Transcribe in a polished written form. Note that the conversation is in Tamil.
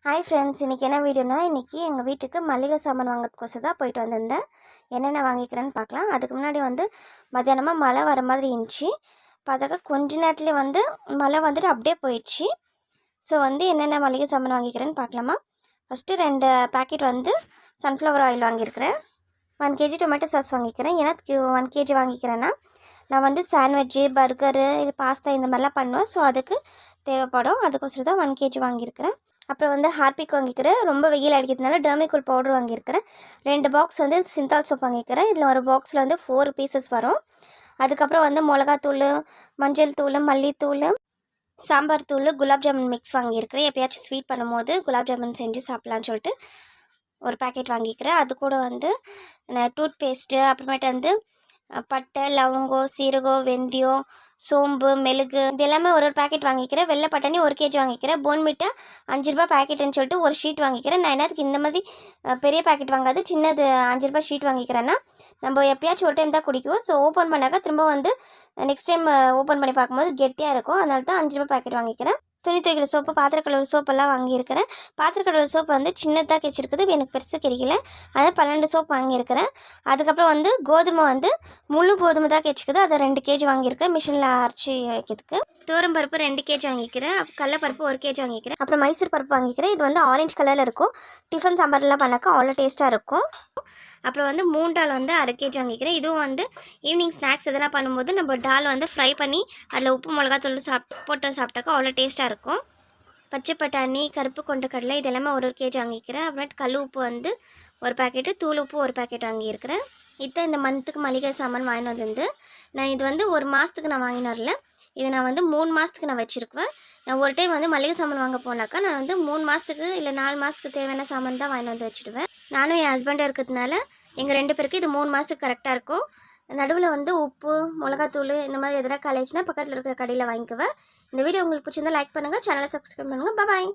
ஹாய் ஃப்ரெண்ட்ஸ், இன்றைக்கி என்ன வீடியோனா, இன்றைக்கி எங்கள் வீட்டுக்கு மளிகை சாமான் வாங்குறதுக்கோசம் தான் போயிட்டு வந்திருந்தேன். என்னென்ன வாங்கிக்கிறேன்னு பார்க்கலாம். அதுக்கு முன்னாடி மத்தியானமாக மழை வர மாதிரி இருந்துச்சு. பார்த்தாக்கா கொஞ்ச நேரத்துலேயே மழை வந்துட்டு அப்படியே போயிடுச்சு. ஸோ என்னென்ன மளிகை சாமான் வாங்கிக்கிறேன்னு பார்க்கலாமா. ஃபஸ்ட்டு 2 பேக்கெட் சன்ஃப்ளவர் ஆயில் வாங்கியிருக்கிறேன். 1 kg டொமேட்டோ சாஸ் வாங்கிக்கிறேன். ஏன்னா 1 kg வாங்கிக்கிறேன்னா நான் சாண்ட்விட்ஜு, பர்கரு, இல்லை பாஸ்தா இந்த மாதிரிலாம் பண்ணுவேன். ஸோ அதுக்கு தேவைப்படும். அதுக்கோசரம் தான் 1 kg வாங்கியிருக்கிறேன். அப்புறம் ஹார்பிக் வாங்கிக்கிறேன். ரொம்ப வெயில் அடிக்கிறதுனால டெர்மிகூல் பவுடர் வாங்கியிருக்கிறேன். 2 பாக்ஸ் சிந்தால் சோப் வாங்கிக்கிறேன். இதில் ஒரு பாக்ஸில் 4 பீசஸ் வரும். அதுக்கப்புறம் மிளகாத்தூள், மஞ்சள் தூள், மல்லித்தூள், சாம்பார் தூள், குலாப் ஜாமுன் மிக்ஸ் வாங்கியிருக்கிறேன். எப்போயாச்சும் ஸ்வீட் பண்ணும்போது குலாப் ஜாமுன் செஞ்சு சாப்பிட்லான்னு சொல்லிட்டு ஒரு பேக்கெட் வாங்கிக்கிறேன். அது கூட டூத் பேஸ்ட்டு, அப்புறமேட்டு பட்டை, லவங்கம், சீரகம், வெந்தயம், சோம்பு, மெழுகு இது எல்லாமே ஒரு பேக்கெட் வாங்கிக்கிறேன். வெள்ளை பட்டாணி 1 kg வாங்கிக்கிறேன். போன்மிட்டா 5 ரூபா பேக்கெட்டுன்னு சொல்லிட்டு ஒரு ஷீட் வாங்கிக்கிறேன். நான் என்னத்துக்கு இந்த மாதிரி பெரிய பேக்கெட் வாங்காது, சின்னது 5 ரூபா ஷீட் வாங்கிக்கிறேன்னா நம்ம எப்போயாச்சும் ஒரு டைம் தான் குடிக்குவோம். ஸோ ஓப்பன் பண்ணாக்கா திரும்ப நெக்ஸ்ட் டைம் ஓப்பன் பண்ணி பார்க்கும்போது கெட்டியாக இருக்கும். அதனால தான் 5 ரூபா பேக்கெட் வாங்கிக்கிறேன். துணி துவைக்கிற சோப்பு, பாத்திர கழுவுற சோப்பெல்லாம் வாங்கியிருக்கிறேன். பாத்திர கழுவுற சோப்பு சின்னதாக கிடச்சிருக்குது, எனக்கு பெருசு கிடைக்கல. அதான் 12 சோப் வாங்கியிருக்கிறேன். அதுக்கப்புறம் கோதுமை முழு கோதுமை தான் கிடச்சிக்குது, அதை 2 kg வாங்கியிருக்கிறேன் மிஷினில் அரைச்சி வைக்கிறதுக்கு. துவரம் பருப்பு 2 kg வாங்கிக்கிறேன். கடலைப்பருப்பு 1 kg வாங்கிக்கிறேன். அப்புறம் மைசூர் பருப்பு வாங்கிக்கிறேன். இது ஆரஞ்சு கலரில் இருக்கும். டிஃபன் சாம்பார்லாம் பண்ணாக்கா அவ்வளோ டேஸ்ட்டாக இருக்கும். அப்புறம் மூணு டால் 1/2 kg வாங்கிக்கிறேன். இதுவும் ஈவினிங் ஸ்நாக்ஸ் எதனா பண்ணும்போது நம்ம டால் ஃப்ரை பண்ணி அதில் உப்பு மிளகாத்தூள் போட்டு சாப்பிட்டாக்கா அவ்வளோ டேஸ்ட்டாக இருக்கும். பச்சை பட்டாணி, கருப்பு கொண்டக்கடலை இது எல்லாமே 1 kg வாங்கிக்கிறேன். அப்புறமேட்டு கல் உப்பு 1 பேக்கெட்டு, தூள் உப்பு 1 பேக்கெட் வாங்கியிருக்கிறேன். இதுதான் இந்த மந்த்துக்கு மளிகை சாமான் வாங்கினது நான் இது 1 மாதத்துக்கு நான் வாங்கினு வரல. இதை நான் 3 மாதத்துக்கு நான் வச்சுருக்குவேன். நான் ஒரு டைம் மளிகை சாமான் வாங்க போனாக்கா நான் 3 மாதத்துக்கு இல்லை 4 மாதத்துக்கு தேவையான சாமான் தான் வாங்கிட்டு வச்சுடுவேன். நானும் என் ஹஸ்பண்டும் இருக்கிறதுனால எங்கள் 2 பேருக்கு இது 3 மாதத்துக்கு கரெக்டாக இருக்கும். நடுவில் உப்பு, மிளகாத்தூள் இந்த மாதிரி எதனா காலேஜ்னால் பக்கத்தில் இருக்கிற கடையில் வாங்கிக்குவேன். இந்த வீடியோ உங்களுக்கு பிடிச்சிருந்தா லைக் பண்ணுங்கள், சேனலை சப்ஸ்கிரைப் பண்ணுங்கள். பாய்.